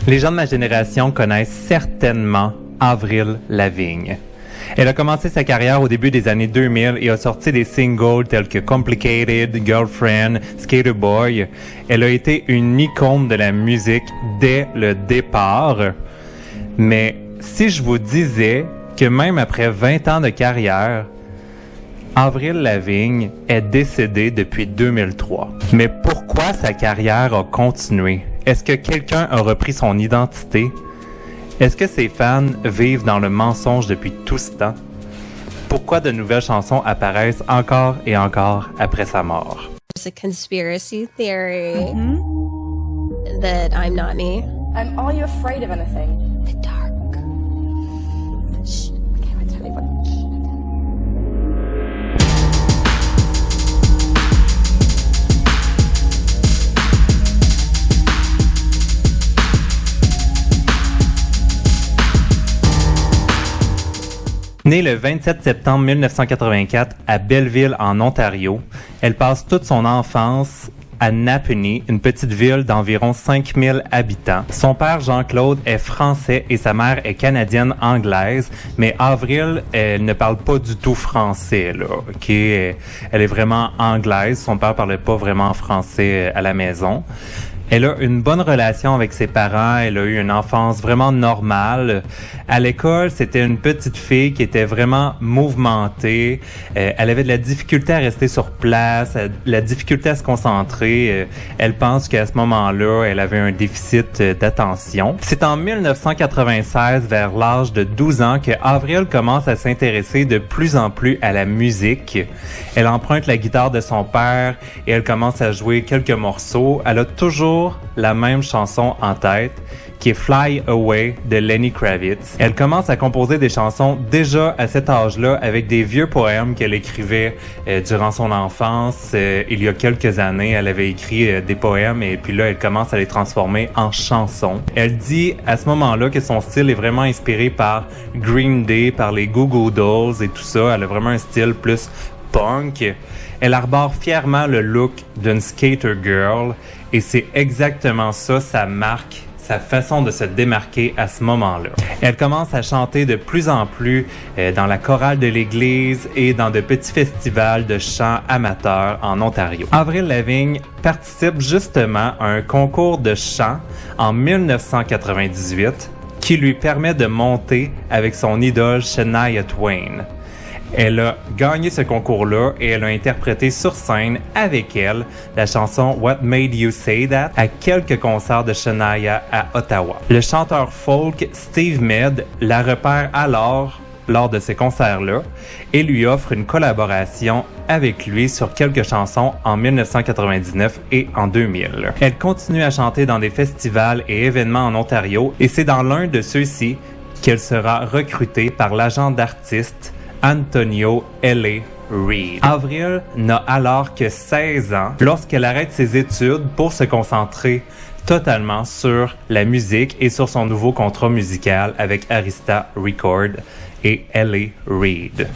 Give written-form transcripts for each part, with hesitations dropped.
Les gens de ma génération connaissent certainement Avril Lavigne. Elle a commencé sa carrière au début des années 2000 et a sorti des singles tels que Complicated, Girlfriend, Skater Boy. Elle a été une icône de la musique dès le départ. Mais si je vous disais que même après 20 ans de carrière, Avril Lavigne est décédée depuis 2003. Mais pourquoi sa carrière a continué? Est-ce que quelqu'un a repris son identité? Est-ce que ses fans vivent dans le mensonge depuis tout ce temps? Pourquoi de nouvelles chansons apparaissent encore et encore après sa mort? There's a conspiracy theory that I'm not me. Are you afraid of anything? The dark. Shh. I can't tell anyone. Née le 27 septembre 1984 à Belleville, en Ontario, elle passe toute son enfance à Napanee, une petite ville d'environ 5000 habitants. Son père, Jean-Claude, est français et sa mère est canadienne-anglaise, mais Avril, elle ne parle pas du tout français, là, ok? Elle est vraiment anglaise. Son père parlait pas vraiment français à la maison. Elle a une bonne relation avec ses parents, elle a eu une enfance vraiment normale. À l'école, c'était une petite fille qui était vraiment mouvementée. Elle avait de la difficulté à rester sur place, de la difficulté à se concentrer. Elle pense qu'à ce moment-là, elle avait un déficit d'attention. C'est en 1996, vers l'âge de 12 ans, que Avril commence à s'intéresser de plus en plus à la musique. Elle emprunte la guitare de son père et elle commence à jouer quelques morceaux. Elle a toujours la même chanson en tête, qui est Fly Away de Lenny Kravitz. Elle commence à composer des chansons déjà à cet âge-là avec des vieux poèmes qu'elle écrivait durant son enfance. Il y a quelques années, elle avait écrit des poèmes et puis là, elle commence à les transformer en chansons. Elle dit à ce moment-là que son style est vraiment inspiré par Green Day, par les Goo Goo Dolls et tout ça. Elle a vraiment un style plus punk. Elle arbore fièrement le look d'une skater girl et c'est exactement ça, sa marque, sa façon de se démarquer à ce moment-là. Elle commence à chanter de plus en plus dans la chorale de l'église et dans de petits festivals de chant amateurs en Ontario. Avril Lavigne participe justement à un concours de chant en 1998 qui lui permet de monter avec son idole Shania Twain. Elle a gagné ce concours-là et elle a interprété sur scène avec elle la chanson What Made You Say That à quelques concerts de Shania à Ottawa. Le chanteur folk Steve Mead la repère alors lors de ces concerts-là et lui offre une collaboration avec lui sur quelques chansons en 1999 et en 2000. Elle continue à chanter dans des festivals et événements en Ontario et c'est dans l'un de ceux-ci qu'elle sera recrutée par l'agent d'artiste Antonio L.A. Reid. Avril n'a alors que 16 ans lorsqu'elle arrête ses études pour se concentrer totalement sur la musique et sur son nouveau contrat musical avec Arista Records et L.A. Reid.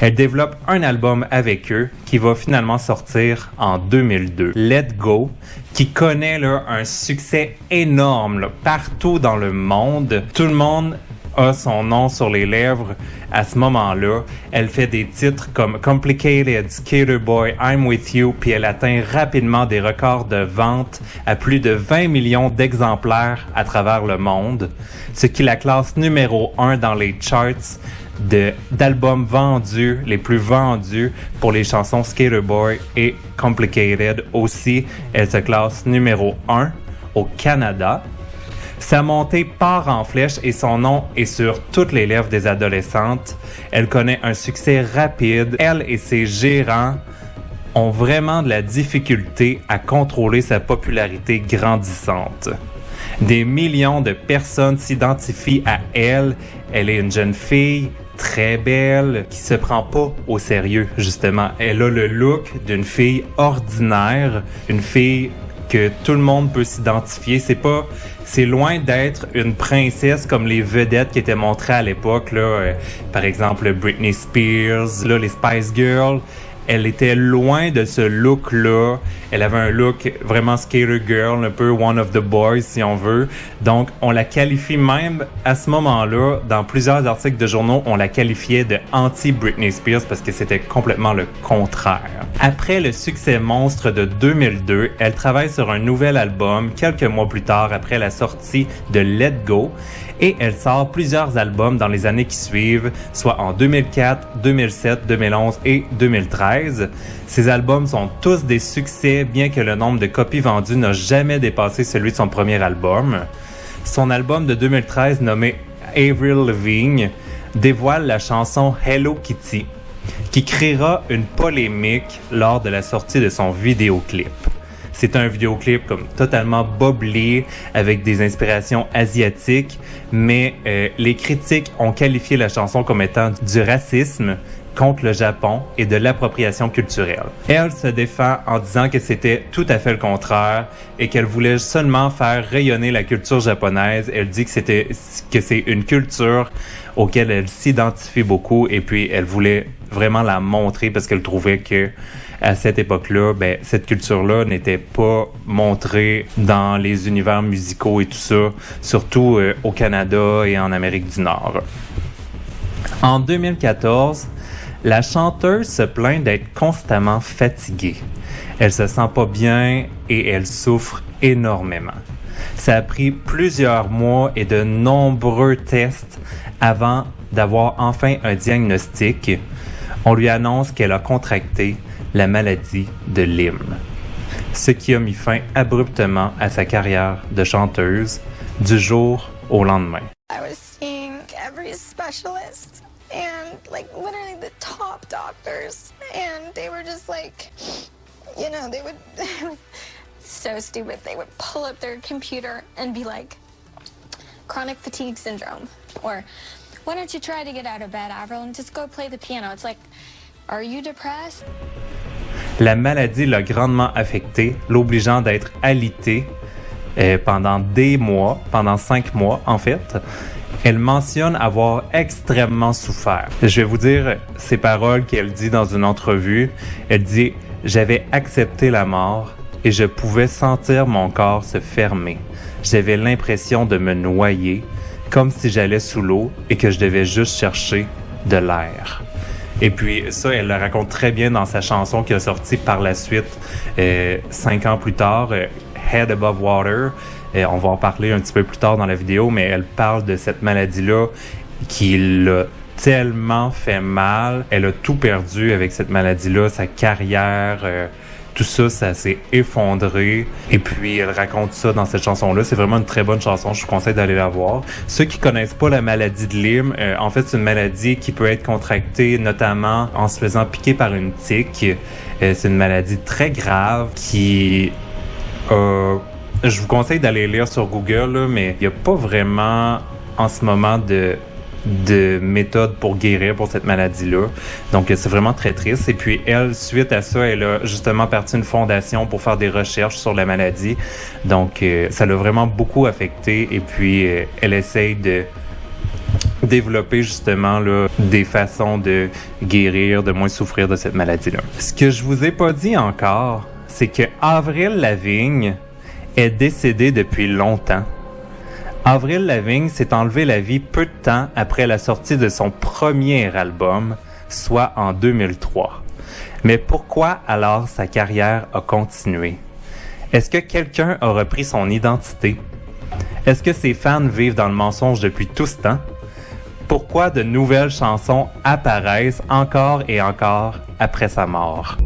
Elle développe un album avec eux qui va finalement sortir en 2002, Let Go, qui connaît là, un succès énorme là, partout dans le monde. Tout le monde a son nom sur les lèvres à ce moment-là. Elle fait des titres comme Complicated, Skater Boy, I'm With You, puis elle atteint rapidement des records de vente à plus de 20 millions d'exemplaires à travers le monde, ce qui la classe numéro 1 dans les charts d'albums vendus, les plus vendus pour les chansons Skater Boy et Complicated aussi. Elle se classe numéro 1 au Canada. Sa montée part en flèche et son nom est sur toutes les lèvres des adolescentes. Elle connaît un succès rapide. Elle et ses gérants ont vraiment de la difficulté à contrôler sa popularité grandissante. Des millions de personnes s'identifient à elle. Elle est une jeune fille très belle, qui se prend pas au sérieux, justement. Elle a le look d'une fille ordinaire, une fille que tout le monde peut s'identifier. C'est loin d'être une princesse comme les vedettes qui étaient montrées à l'époque, là, par exemple Britney Spears, là, les Spice Girls. Elle était loin de ce look-là. Elle avait un look vraiment skater girl, un peu one of the boys si on veut. Donc, on la qualifie même à ce moment-là, dans plusieurs articles de journaux, on la qualifiait de anti-Britney Spears parce que c'était complètement le contraire. Après le succès monstre de 2002, elle travaille sur un nouvel album quelques mois plus tard après la sortie de Let Go et elle sort plusieurs albums dans les années qui suivent, soit en 2004, 2007, 2011 et 2013. Ces albums sont tous des succès, bien que le nombre de copies vendues n'a jamais dépassé celui de son premier album. Son album de 2013, nommé Avril Lavigne, dévoile la chanson Hello Kitty, qui créera une polémique lors de la sortie de son vidéoclip. C'est un vidéoclip comme totalement boblé, avec des inspirations asiatiques, mais les critiques ont qualifié la chanson comme étant du racisme contre le Japon et de l'appropriation culturelle. Elle se défend en disant que c'était tout à fait le contraire et qu'elle voulait seulement faire rayonner la culture japonaise. Elle dit que c'est une culture auquel elle s'identifie beaucoup et puis elle voulait vraiment la montrer parce qu'elle trouvait que à cette époque-là, cette culture-là n'était pas montrée dans les univers musicaux et tout ça, surtout au Canada et en Amérique du Nord. En 2014, la chanteuse se plaint d'être constamment fatiguée. Elle se sent pas bien et elle souffre énormément. Ça a pris plusieurs mois et de nombreux tests avant d'avoir enfin un diagnostic. On lui annonce qu'elle a contracté la maladie de Lyme, ce qui a mis fin abruptement à sa carrière de chanteuse du jour au lendemain. I was seeing every specialist and like literally the top doctors and they were just like, you know, they would so stupid. They would pull up their computer and be like, chronic fatigue syndrome, or why don't you try to get out of bed, Avril, and just go play the piano? It's like, are you depressed? La maladie l'a grandement affectée, l'obligeant d'être alitée pendant des mois, pendant 5 mois en fait. Elle mentionne avoir extrêmement souffert. Je vais vous dire ces paroles qu'elle dit dans une entrevue. Elle dit « J'avais accepté la mort et je pouvais sentir mon corps se fermer. J'avais l'impression de me noyer, comme si j'allais sous l'eau et que je devais juste chercher de l'air. » Et puis ça, elle le raconte très bien dans sa chanson qui a sorti par la suite 5 ans plus tard, Head Above Water. On va en parler un petit peu plus tard dans la vidéo, mais elle parle de cette maladie-là qui l'a tellement fait mal. Elle a tout perdu avec cette maladie-là, sa carrière, tout ça, ça s'est effondré. Et puis, elle raconte ça dans cette chanson-là. C'est vraiment une très bonne chanson. Je vous conseille d'aller la voir. Ceux qui connaissent pas la maladie de Lyme, en fait, c'est une maladie qui peut être contractée notamment en se faisant piquer par une tique. C'est une maladie très grave qui... je vous conseille d'aller lire sur Google, là, mais il n'y a pas vraiment en ce moment de méthode pour guérir pour cette maladie-là. Donc, c'est vraiment très triste. Et puis, elle, suite à ça, elle a justement parti une fondation pour faire des recherches sur la maladie. Donc, ça l'a vraiment beaucoup affecté. Et puis, elle essaye de développer justement là, des façons de guérir, de moins souffrir de cette maladie-là. Ce que je vous ai pas dit encore, c'est que Avril Lavigne est décédée depuis longtemps. Avril Lavigne s'est enlevé la vie peu de temps après la sortie de son premier album, soit en 2003. Mais pourquoi alors sa carrière a continué? Est-ce que quelqu'un a repris son identité? Est-ce que ses fans vivent dans le mensonge depuis tout ce temps? Pourquoi de nouvelles chansons apparaissent encore et encore après sa mort?